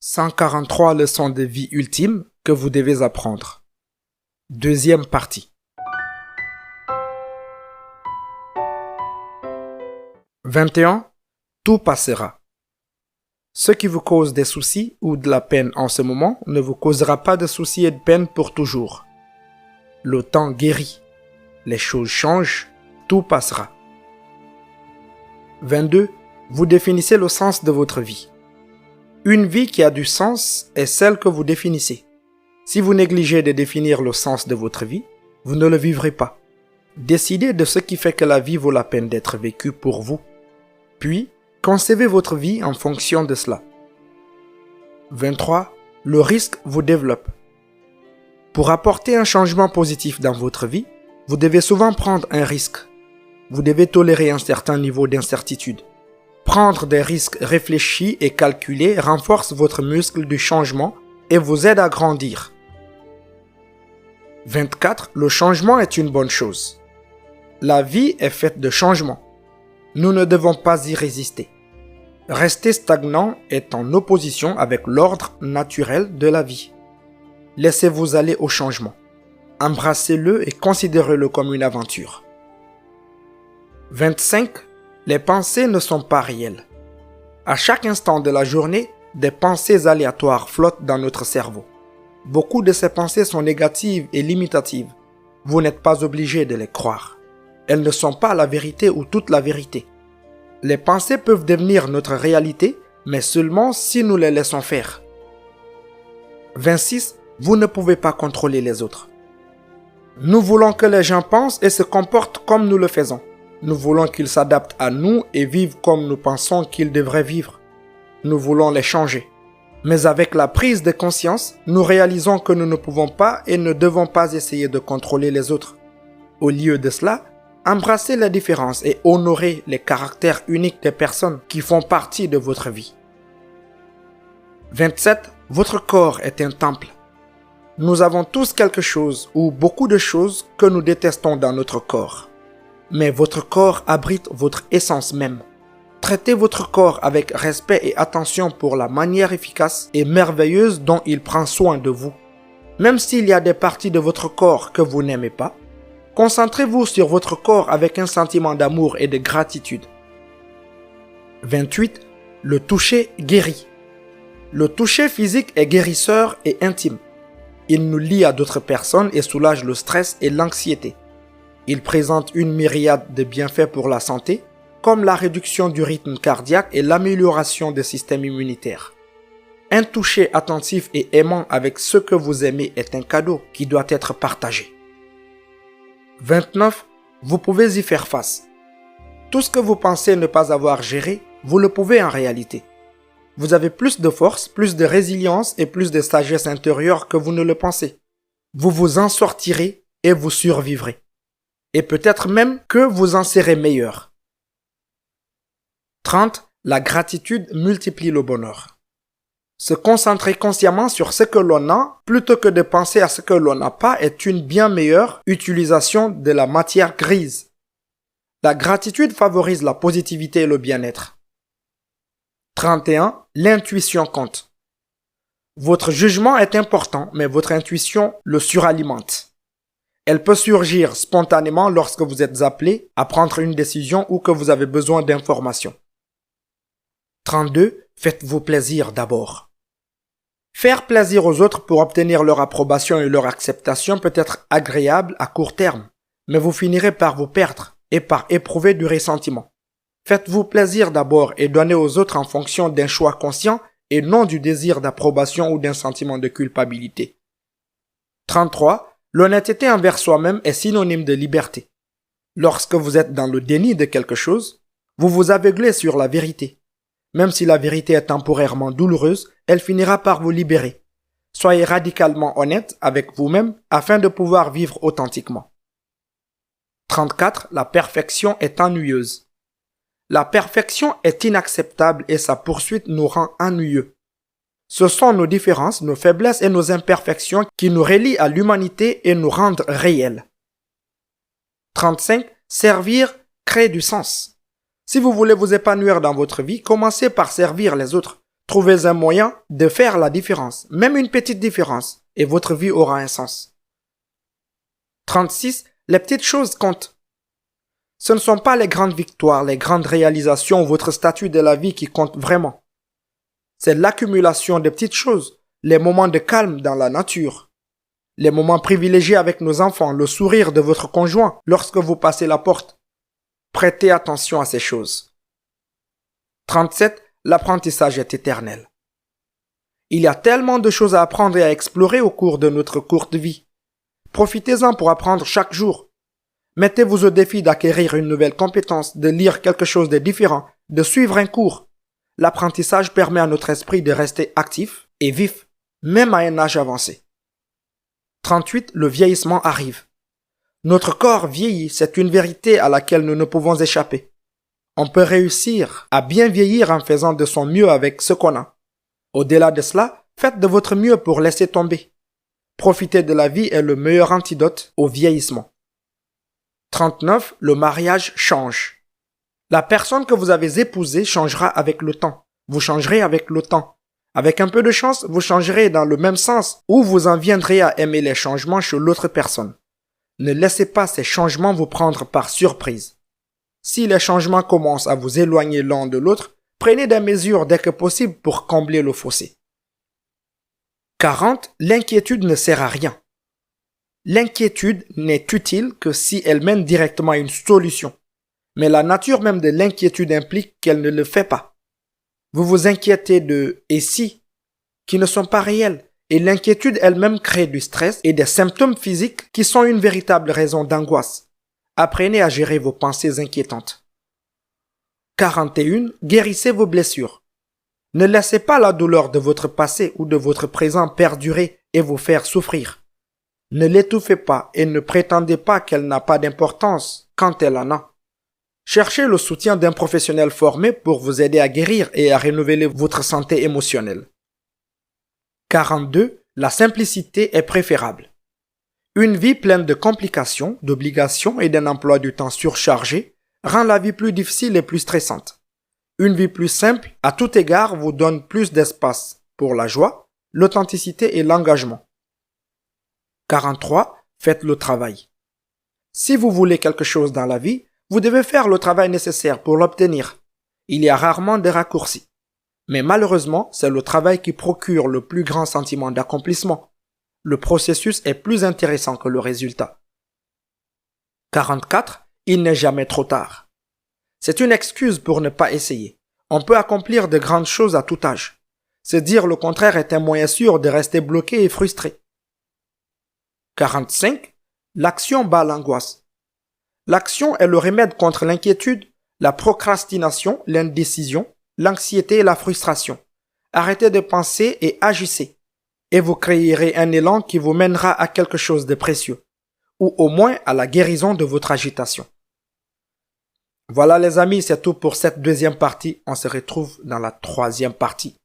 143 leçons de vie ultimes que vous devez apprendre. Deuxième partie. 21. Tout passera. Ce qui vous cause des soucis ou de la peine en ce moment ne vous causera pas de soucis et de peine pour toujours. Le temps guérit. Les choses changent. Tout passera. 22. Vous définissez le sens de votre vie. Une vie qui a du sens est celle que vous définissez. Si vous négligez de définir le sens de votre vie, vous ne le vivrez pas. Décidez de ce qui fait que la vie vaut la peine d'être vécue pour vous. Puis, concevez votre vie en fonction de cela. 23. Le risque vous développe. Pour apporter un changement positif dans votre vie, vous devez souvent prendre un risque. Vous devez tolérer un certain niveau d'incertitude. Prendre des risques réfléchis et calculés renforce votre muscle du changement et vous aide à grandir. 24. Le changement est une bonne chose. La vie est faite de changements. Nous ne devons pas y résister. Rester stagnant est en opposition avec l'ordre naturel de la vie. Laissez-vous aller au changement. Embrassez-le et considérez-le comme une aventure. 25. Les pensées ne sont pas réelles. À chaque instant de la journée, des pensées aléatoires flottent dans notre cerveau. Beaucoup de ces pensées sont négatives et limitatives. Vous n'êtes pas obligé de les croire. Elles ne sont pas la vérité ou toute la vérité. Les pensées peuvent devenir notre réalité, mais seulement si nous les laissons faire. 26. Vous ne pouvez pas contrôler les autres. Nous voulons que les gens pensent et se comportent comme nous le faisons. Nous voulons qu'ils s'adaptent à nous et vivent comme nous pensons qu'ils devraient vivre. Nous voulons les changer. Mais avec la prise de conscience, nous réalisons que nous ne pouvons pas et ne devons pas essayer de contrôler les autres. Au lieu de cela, embrassez la différence et honorez les caractères uniques des personnes qui font partie de votre vie. 27. Votre corps est un temple. Nous avons tous quelque chose ou beaucoup de choses que nous détestons dans notre corps. Mais votre corps abrite votre essence même. Traitez votre corps avec respect et attention pour la manière efficace et merveilleuse dont il prend soin de vous. Même s'il y a des parties de votre corps que vous n'aimez pas, concentrez-vous sur votre corps avec un sentiment d'amour et de gratitude. 28. Le toucher guérit. Le toucher physique est guérisseur et intime. Il nous lie à d'autres personnes et soulage le stress et l'anxiété. Il présente une myriade de bienfaits pour la santé, comme la réduction du rythme cardiaque et l'amélioration du système immunitaire. Un toucher attentif et aimant avec ceux que vous aimez est un cadeau qui doit être partagé. 29. Vous pouvez y faire face. Tout ce que vous pensez ne pas avoir géré, vous le pouvez en réalité. Vous avez plus de force, plus de résilience et plus de sagesse intérieure que vous ne le pensez. Vous vous en sortirez et vous survivrez. Et peut-être même que vous en serez meilleur. 30. La gratitude multiplie le bonheur. Se concentrer consciemment sur ce que l'on a plutôt que de penser à ce que l'on n'a pas est une bien meilleure utilisation de la matière grise. La gratitude favorise la positivité et le bien-être. 31. L'intuition compte. Votre jugement est important, mais votre intuition le suralimente. Elle peut surgir spontanément lorsque vous êtes appelé à prendre une décision ou que vous avez besoin d'informations. 32. Faites-vous plaisir d'abord. Faire plaisir aux autres pour obtenir leur approbation et leur acceptation peut être agréable à court terme, mais vous finirez par vous perdre et par éprouver du ressentiment. Faites-vous plaisir d'abord et donnez aux autres en fonction d'un choix conscient et non du désir d'approbation ou d'un sentiment de culpabilité. 33. L'honnêteté envers soi-même est synonyme de liberté. Lorsque vous êtes dans le déni de quelque chose, vous vous aveuglez sur la vérité. Même si la vérité est temporairement douloureuse, elle finira par vous libérer. Soyez radicalement honnête avec vous-même afin de pouvoir vivre authentiquement. 34. La perfection est ennuyeuse. La perfection est inacceptable et sa poursuite nous rend ennuyeux. Ce sont nos différences, nos faiblesses et nos imperfections qui nous relient à l'humanité et nous rendent réels. 35. Servir crée du sens. Si vous voulez vous épanouir dans votre vie, commencez par servir les autres. Trouvez un moyen de faire la différence, même une petite différence, et votre vie aura un sens. 36. Les petites choses comptent. Ce ne sont pas les grandes victoires, les grandes réalisations ou votre statut de la vie qui comptent vraiment. C'est l'accumulation de petites choses, les moments de calme dans la nature, les moments privilégiés avec nos enfants, le sourire de votre conjoint lorsque vous passez la porte. Prêtez attention à ces choses. 37. L'apprentissage est éternel. Il y a tellement de choses à apprendre et à explorer au cours de notre courte vie. Profitez-en pour apprendre chaque jour. Mettez-vous au défi d'acquérir une nouvelle compétence, de lire quelque chose de différent, de suivre un cours. L'apprentissage permet à notre esprit de rester actif et vif, même à un âge avancé. 38. Le vieillissement arrive. Notre corps vieillit, c'est une vérité à laquelle nous ne pouvons échapper. On peut réussir à bien vieillir en faisant de son mieux avec ce qu'on a. Au-delà de cela, faites de votre mieux pour laisser tomber. Profiter de la vie est le meilleur antidote au vieillissement. 39. Le mariage change. La personne que vous avez épousée changera avec le temps. Vous changerez avec le temps. Avec un peu de chance, vous changerez dans le même sens ou vous en viendrez à aimer les changements chez l'autre personne. Ne laissez pas ces changements vous prendre par surprise. Si les changements commencent à vous éloigner l'un de l'autre, prenez des mesures dès que possible pour combler le fossé. 40. L'inquiétude ne sert à rien. L'inquiétude n'est utile que si elle mène directement à une solution. Mais la nature même de l'inquiétude implique qu'elle ne le fait pas. Vous vous inquiétez de « et si » qui ne sont pas réels, et l'inquiétude elle-même crée du stress et des symptômes physiques qui sont une véritable raison d'angoisse. Apprenez à gérer vos pensées inquiétantes. 41. Guérissez vos blessures. Ne laissez pas la douleur de votre passé ou de votre présent perdurer et vous faire souffrir. Ne l'étouffez pas et ne prétendez pas qu'elle n'a pas d'importance quand elle en a. Cherchez le soutien d'un professionnel formé pour vous aider à guérir et à renouveler votre santé émotionnelle. 42. La simplicité est préférable. Une vie pleine de complications, d'obligations et d'un emploi du temps surchargé rend la vie plus difficile et plus stressante. Une vie plus simple, à tout égard, vous donne plus d'espace pour la joie, l'authenticité et l'engagement. 43. Faites le travail. Si vous voulez quelque chose dans la vie, vous devez faire le travail nécessaire pour l'obtenir. Il y a rarement de raccourcis. Mais malheureusement, c'est le travail qui procure le plus grand sentiment d'accomplissement. Le processus est plus intéressant que le résultat. 44. Il n'est jamais trop tard. C'est une excuse pour ne pas essayer. On peut accomplir de grandes choses à tout âge. Se dire le contraire est un moyen sûr de rester bloqué et frustré. 45. L'action bat l'angoisse. L'action est le remède contre l'inquiétude, la procrastination, l'indécision, l'anxiété et la frustration. Arrêtez de penser et agissez. Et vous créerez un élan qui vous mènera à quelque chose de précieux, ou au moins à la guérison de votre agitation. Voilà les amis, c'est tout pour cette deuxième partie. On se retrouve dans la troisième partie.